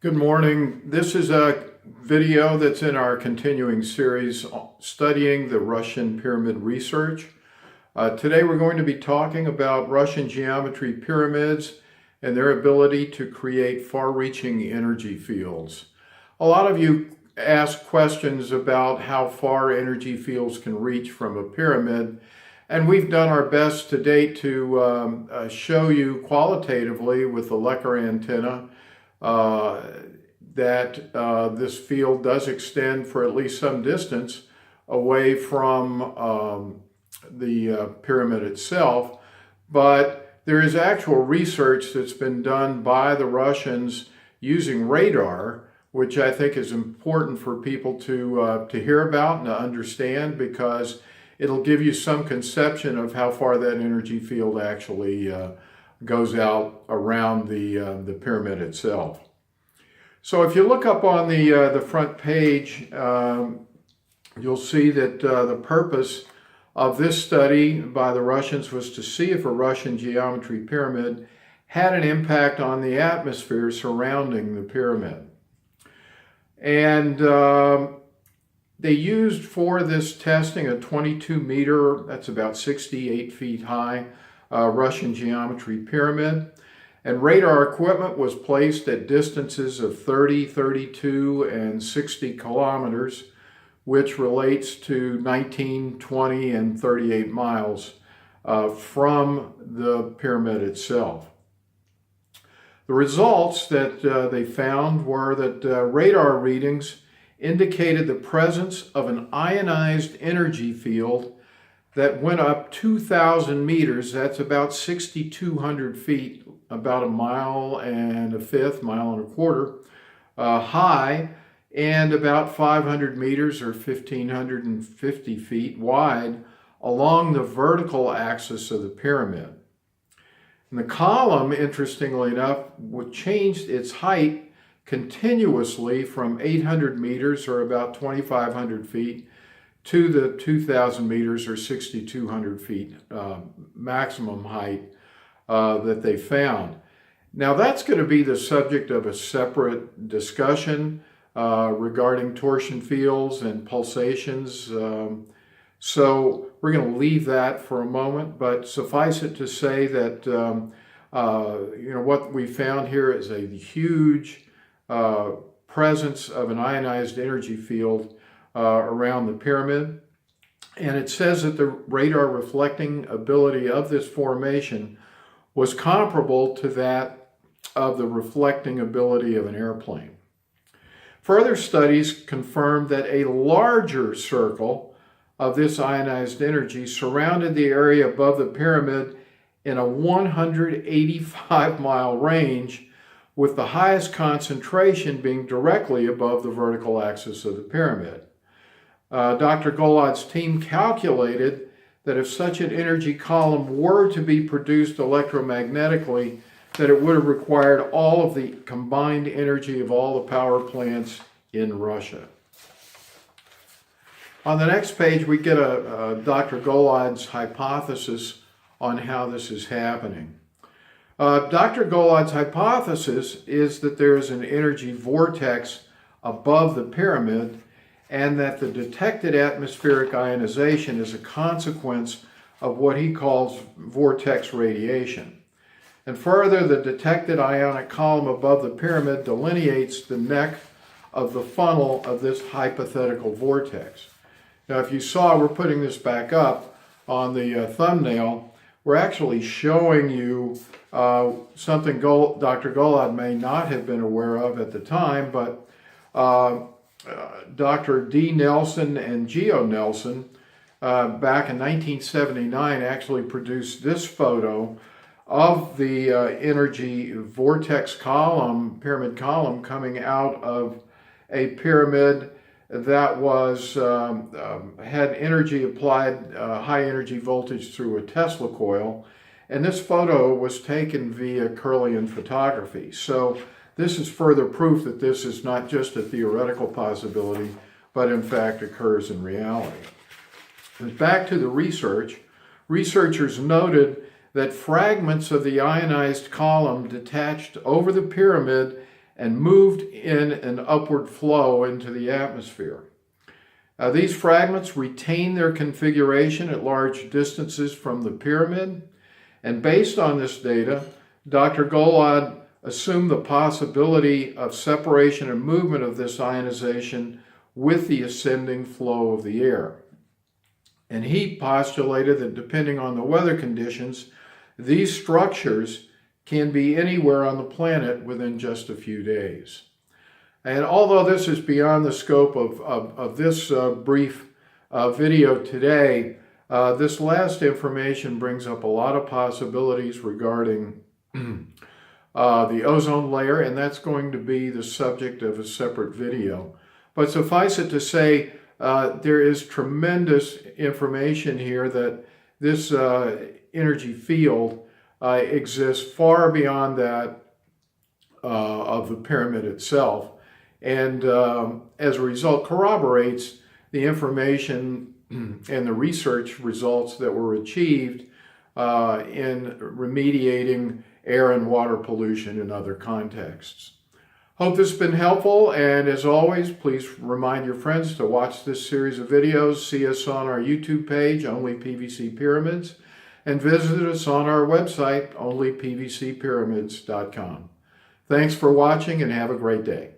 Good morning. This is a video that's in our continuing series studying the Russian pyramid research. Today we're going to be talking about Russian geometry pyramids and their ability to create far-reaching energy fields. A lot of you ask questions about how far energy fields can reach from a pyramid, and we've done our best to date to show you qualitatively with the Lecker antenna that this field does extend for at least some distance away from the pyramid itself. But there is actual research that's been done by the Russians using radar, which I think is important for people to hear about and to understand, because it'll give you some conception of how far that energy field actually goes out around the pyramid itself. So if you look up on the front page, you'll see that the purpose of this study by the Russians was to see if a Russian geometry pyramid had an impact on the atmosphere surrounding the pyramid. And they used for this testing a 22-meter, that's about 68 feet high, Russian geometry pyramid. And radar equipment was placed at distances of 30, 32, and 60 kilometers, which relates to 19, 20, and 38 miles from the pyramid itself. The results that they found were that radar readings indicated the presence of an ionized energy field that went up 2,000 meters, that's about 6,200 feet, about a mile and a fifth, mile and a quarter high, and about 500 meters or 1,550 feet wide along the vertical axis of the pyramid. And the column, interestingly enough, changed its height continuously from 800 meters or about 2,500 feet to the 2,000 meters or 6,200 feet maximum height that they found. Now that's going to be the subject of a separate discussion regarding torsion fields and pulsations. So we're going to leave that for a moment, but suffice it to say that what we found here is a huge presence of an ionized energy field around the pyramid. And it says that the radar reflecting ability of this formation was comparable to that of the reflecting ability of an airplane. Further studies confirmed that a larger circle of this ionized energy surrounded the area above the pyramid in a 185-mile range, with the highest concentration being directly above the vertical axis of the pyramid. Dr. Golod's team calculated that if such an energy column were to be produced electromagnetically, that it would have required all of the combined energy of all the power plants in Russia. On the next page, we get Dr. Golod's hypothesis on how this is happening. Dr. Golod's hypothesis is that there is an energy vortex above the pyramid, and that the detected atmospheric ionization is a consequence of what he calls vortex radiation. And further, the detected ionic column above the pyramid delineates the neck of the funnel of this hypothetical vortex. Now, if you saw, we're putting this back up on the thumbnail, we're actually showing you something Dr. Golod may not have been aware of at the time, but Dr. D. Nelson and Geo Nelson back in 1979 actually produced this photo of the energy vortex column, pyramid column, coming out of a pyramid that was had energy applied, high energy voltage through a Tesla coil. And this photo was taken via Kirlian photography. So this is further proof that this is not just a theoretical possibility, but in fact occurs in reality. And back to the research, researchers noted that fragments of the ionized column detached over the pyramid and moved in an upward flow into the atmosphere. These fragments retain their configuration at large distances from the pyramid, and based on this data, Dr. Golod assumed the possibility of separation and movement of this ionization with the ascending flow of the air. And he postulated that depending on the weather conditions, these structures can be anywhere on the planet within just a few days. And although this is beyond the scope of this brief video today, this last information brings up a lot of possibilities regarding the ozone layer, and that's going to be the subject of a separate video. But suffice it to say, there is tremendous information here that this energy field exists far beyond that of the pyramid itself, and as a result corroborates the information and the research results that were achieved in remediating air and water pollution in other contexts. Hope this has been helpful, and as always, please remind your friends to watch this series of videos, see us on our YouTube page, Only PVC Pyramids, and visit us on our website, onlypvcpyramids.com. Thanks for watching and have a great day.